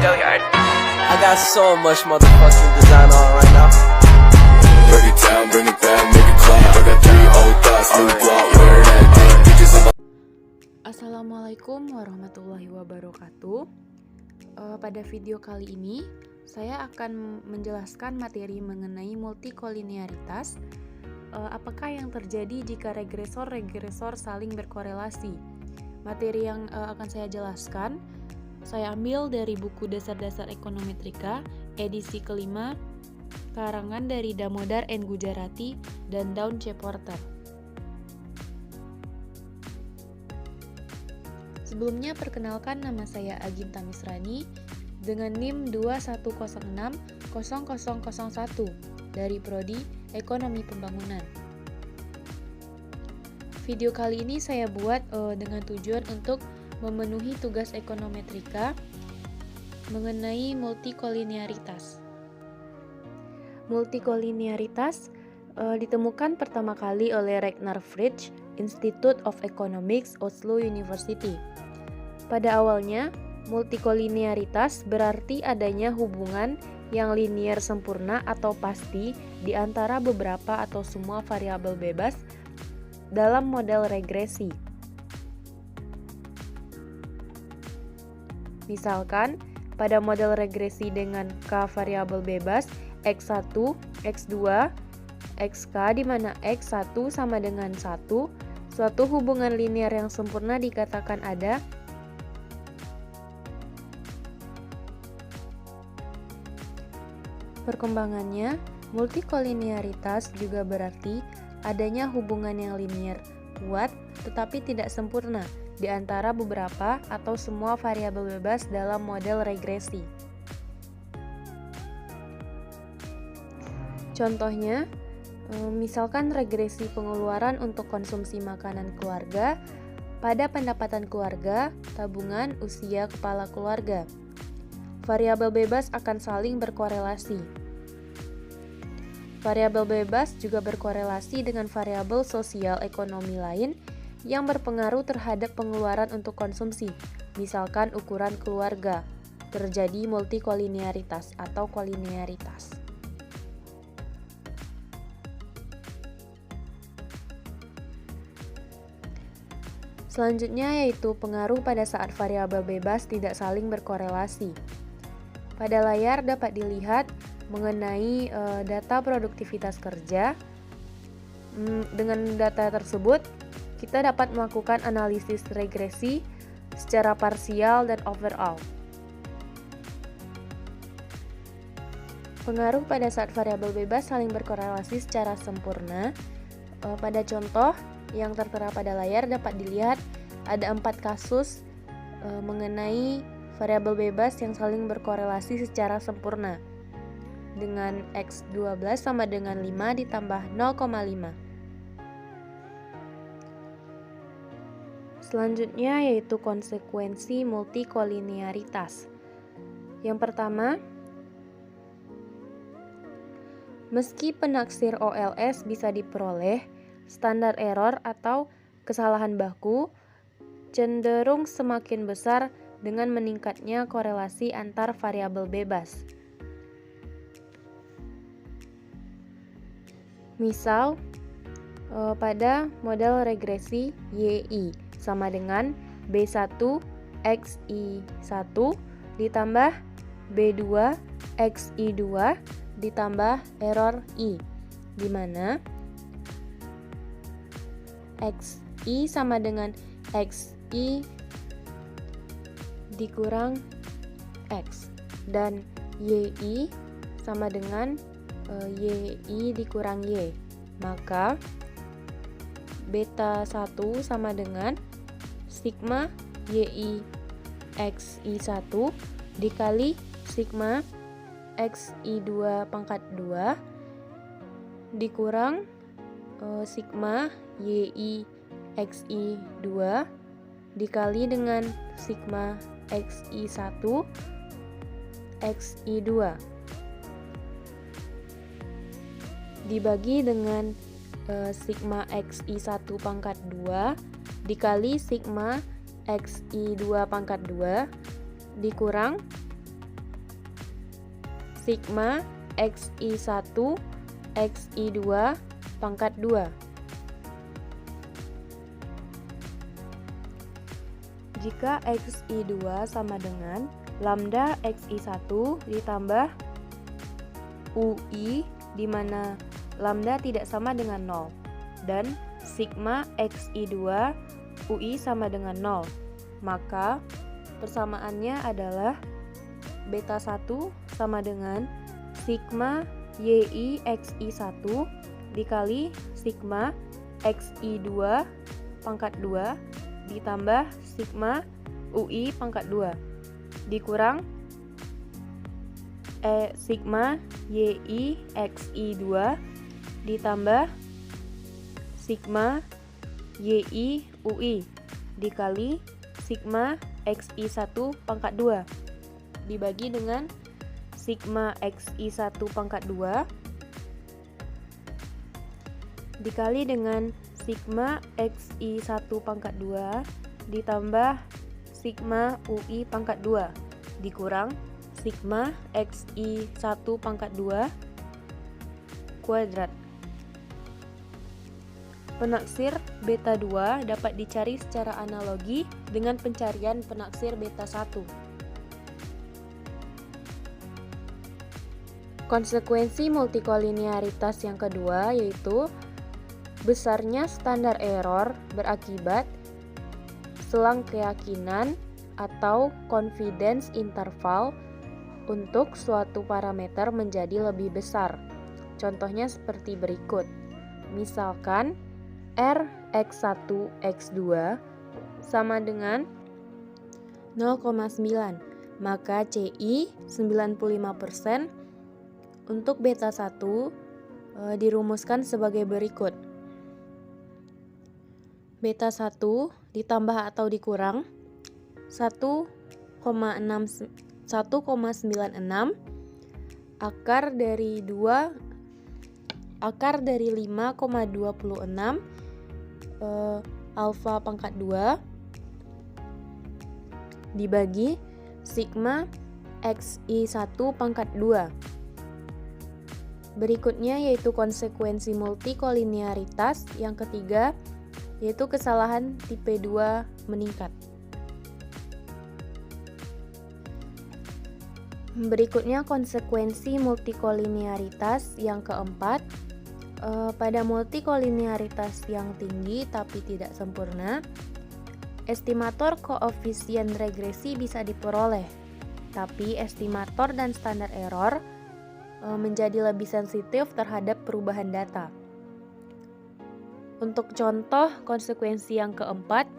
I got so much motherfucking design on right now. Break it down, bring it back, make it clap. I got 3 old thoughts, new block, where that day. Bitches on my Assalamualaikum warahmatullahi wabarakatuh. Pada video kali ini, saya akan menjelaskan materi mengenai multikolinearitas. Apakah yang terjadi jika regresor-regresor saling berkorelasi? Materi yang akan saya jelaskan, saya ambil dari buku Dasar-Dasar Ekonometrika, edisi kelima, karangan dari Damodar N. Gujarati dan Dawn C. Porter. Sebelumnya perkenalkan, nama saya Aginta Misrani dengan NIM 21060001 dari Prodi Ekonomi Pembangunan. Video kali ini saya buat dengan tujuan untuk memenuhi tugas ekonometrika mengenai multikolinearitas. Multikolinearitas ditemukan pertama kali oleh Ragnar Fritzsche, Institute of Economics, Oslo University. Pada awalnya, multikolinearitas berarti adanya hubungan yang linier sempurna atau pasti di antara beberapa atau semua variabel bebas dalam model regresi. Misalkan, pada model regresi dengan K variabel bebas X1, X2, XK di mana X1 sama dengan 1, suatu hubungan linier yang sempurna dikatakan ada. Perkembangannya, multikolinearitas juga berarti adanya hubungan yang linier, kuat, tetapi tidak sempurna di antara beberapa atau semua variabel bebas dalam model regresi. Contohnya, misalkan regresi pengeluaran untuk konsumsi makanan keluarga pada pendapatan keluarga, tabungan, usia kepala keluarga. Variabel bebas akan saling berkorelasi. Variabel bebas juga berkorelasi dengan variabel sosial ekonomi lain yang berpengaruh terhadap pengeluaran untuk konsumsi, misalkan ukuran keluarga. Terjadi multikolinearitas atau kolinearitas. Selanjutnya yaitu pengaruh pada saat variabel bebas tidak saling berkorelasi. Pada layar dapat dilihat mengenai data produktivitas kerja. Dengan data tersebut, kita dapat melakukan analisis regresi secara parsial dan overall. Pengaruh pada saat variabel bebas saling berkorelasi secara sempurna. Pada contoh yang tertera pada layar dapat dilihat ada 4 kasus mengenai variabel bebas yang saling berkorelasi secara sempurna dengan X12 sama dengan 5 ditambah 0,5. Selanjutnya yaitu konsekuensi multikolinearitas. Yang pertama, meski penaksir OLS bisa diperoleh, standar error atau kesalahan baku cenderung semakin besar dengan meningkatnya korelasi antar variabel bebas. Misal, pada model regresi YI sama dengan B1 XI1 ditambah B2 XI2 ditambah error I, di mana XI sama dengan XI dikurang X dan YI sama dengan YI dikurang Y. Maka beta 1 sama dengan sigma YI XI1 dikali sigma XI2 pangkat 2 dikurang sigma YI XI2 dikali dengan sigma XI1 XI2 dibagi dengan sigma XI1 pangkat 2 dikali sigma XI2 pangkat 2 dikurang sigma xi1 xi2 pangkat 2. Jika xi2 sama dengan lambda xi1 ditambah ui, di mana lambda tidak sama dengan 0, dan sigma xi2 ui sama dengan 0, maka persamaannya adalah beta 1 sama dengan sigma yi xi1 dikali sigma xi2 pangkat 2 ditambah sigma ui pangkat 2 dikurang sigma yi xi2 ditambah sigma yi ui dikali sigma xi1 pangkat 2 dibagi dengan sigma xi1 pangkat 2 dikali dengan sigma xi1 pangkat 2 ditambah sigma ui pangkat 2 dikurang sigma xi1 pangkat 2 kuadrat. Penaksir beta 2 dapat dicari secara analogi dengan pencarian penaksir beta 1. Konsekuensi multikolinearitas yang kedua yaitu besarnya standar error berakibat selang keyakinan atau confidence interval untuk suatu parameter menjadi lebih besar. Contohnya seperti berikut. Misalkan R x1 x2 sama dengan 0,9, maka CI 95% untuk beta 1 dirumuskan sebagai berikut. Beta 1 ditambah atau dikurang 1,96 akar dari 5,26 alfa pangkat 2 dibagi sigma xi1 pangkat 2. Berikutnya yaitu konsekuensi multikolinearitas yang ketiga yaitu kesalahan tipe 2 meningkat. Berikutnya konsekuensi multikolinearitas yang keempat. Pada multikolinearitas yang tinggi tapi tidak sempurna, estimator koefisien regresi bisa diperoleh, tapi estimator dan standar error menjadi lebih sensitif terhadap perubahan data. Untuk contoh konsekuensi yang keempat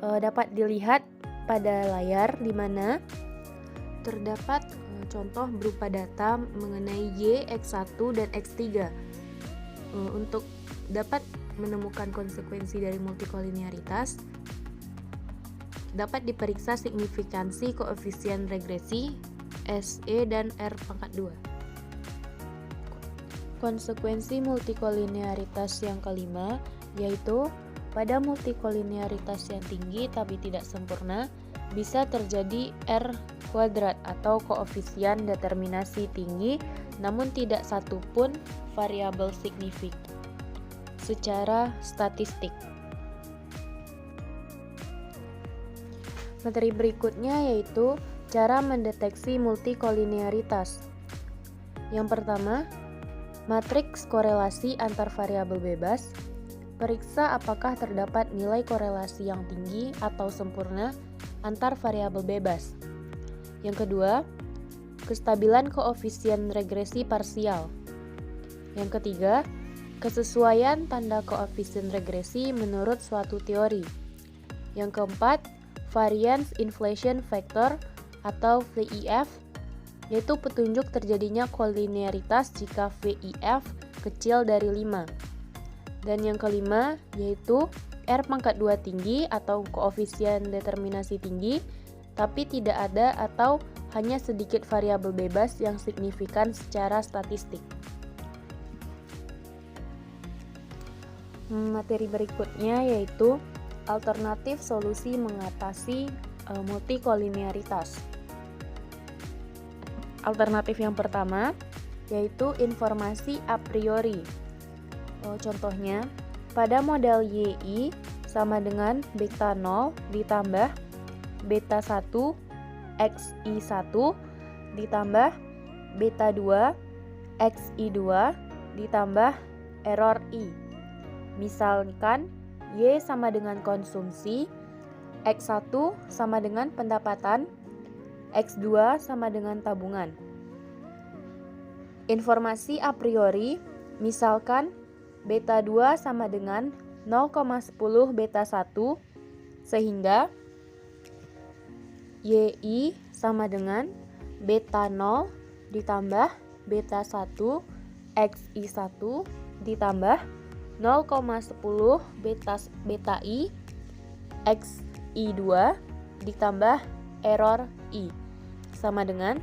dapat dilihat pada layar di mana terdapat contoh berupa data mengenai Y, X1 dan X3. Untuk dapat menemukan konsekuensi dari multikolinearitas dapat diperiksa signifikansi koefisien regresi SE dan R pangkat 2. Konsekuensi multikolinearitas yang kelima yaitu pada multikolinearitas yang tinggi tapi tidak sempurna bisa terjadi R kuadrat atau koefisien determinasi tinggi namun tidak satupun variabel signifik secara statistik. Materi berikutnya yaitu cara mendeteksi multikolinearitas. Yang pertama, matriks korelasi antar variabel bebas. Periksa apakah terdapat nilai korelasi yang tinggi atau sempurna antar variabel bebas. Yang kedua, kestabilan koefisien regresi parsial. Yang ketiga, kesesuaian tanda koefisien regresi menurut suatu teori. Yang keempat, variance inflation factor atau VIF, yaitu petunjuk terjadinya kolinearitas jika VIF kecil dari 5. Dan yang kelima yaitu R pangkat 2 tinggi atau koefisien determinasi tinggi, tapi tidak ada atau hanya sedikit variabel bebas yang signifikan secara statistik. Materi berikutnya yaitu alternatif solusi mengatasi multikolinearitas. alternatif yang pertama yaitu informasi a priori. Contohnya, pada model YI sama dengan beta 0 ditambah beta 1 XI1 ditambah beta 2 XI2 ditambah error I. Misalkan Y sama dengan konsumsi, X1 sama dengan pendapatan, X2 sama dengan tabungan. Informasi a priori, misalkan beta 2 sama dengan 0,10 beta 1, sehingga YI sama dengan beta 0 ditambah beta 1 XI1 ditambah 0,10 beta I XI2 ditambah error I sama dengan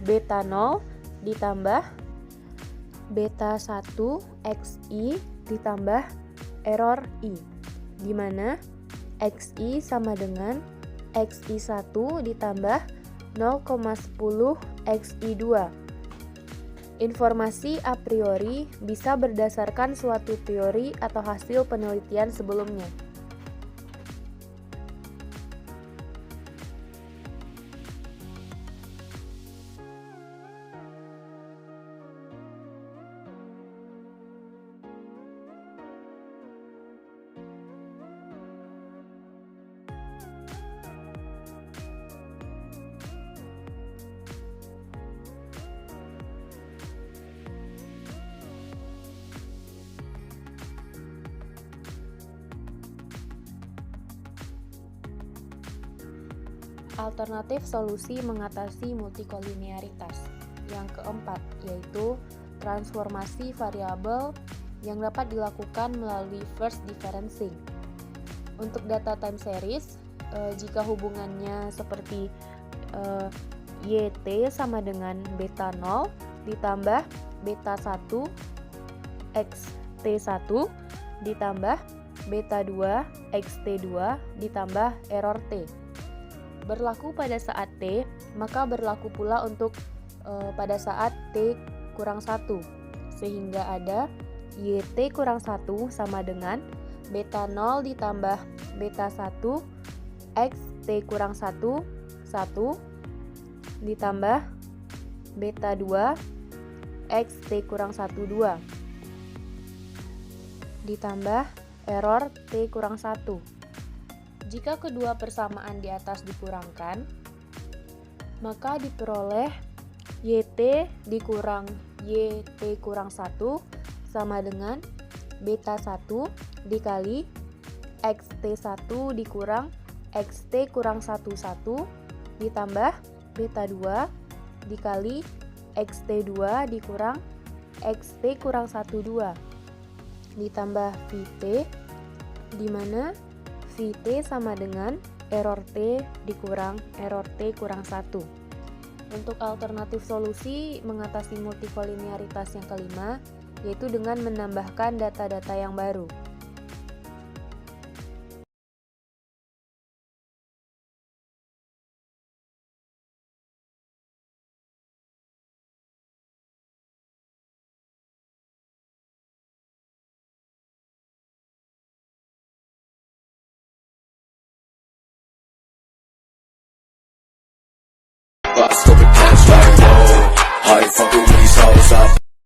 beta 0 ditambah beta 1 XI ditambah error I, di mana XI sama dengan XI1 ditambah 0,10 XI2. Informasi a priori bisa berdasarkan suatu teori atau hasil penelitian sebelumnya. Alternatif solusi mengatasi multikolinearitas. Yang keempat, yaitu transformasi variabel yang dapat dilakukan melalui first differencing. Untuk data time series, jika hubungannya seperti YT sama dengan beta 0 ditambah beta 1 XT1 ditambah beta 2 XT2 ditambah error T. Berlaku pada saat T, maka berlaku pula untuk pada saat T kurang 1, sehingga ada YT kurang 1 sama dengan beta 0 ditambah beta 1 X T kurang 1 ditambah beta 2 X T kurang 1 2 ditambah error T kurang 1. Jika kedua persamaan di atas dikurangkan, maka diperoleh YT dikurang YT kurang 1 sama dengan beta 1 dikali XT1 dikurang XT kurang 1 ditambah beta 2 dikali XT2 dikurang XT kurang 1 2 ditambah VT, di mana VT sama dengan error T dikurang error T kurang 1. Untuk alternatif solusi mengatasi multikolinearitas yang kelima, yaitu dengan menambahkan data-data yang baru. Scope it cash like whoa, high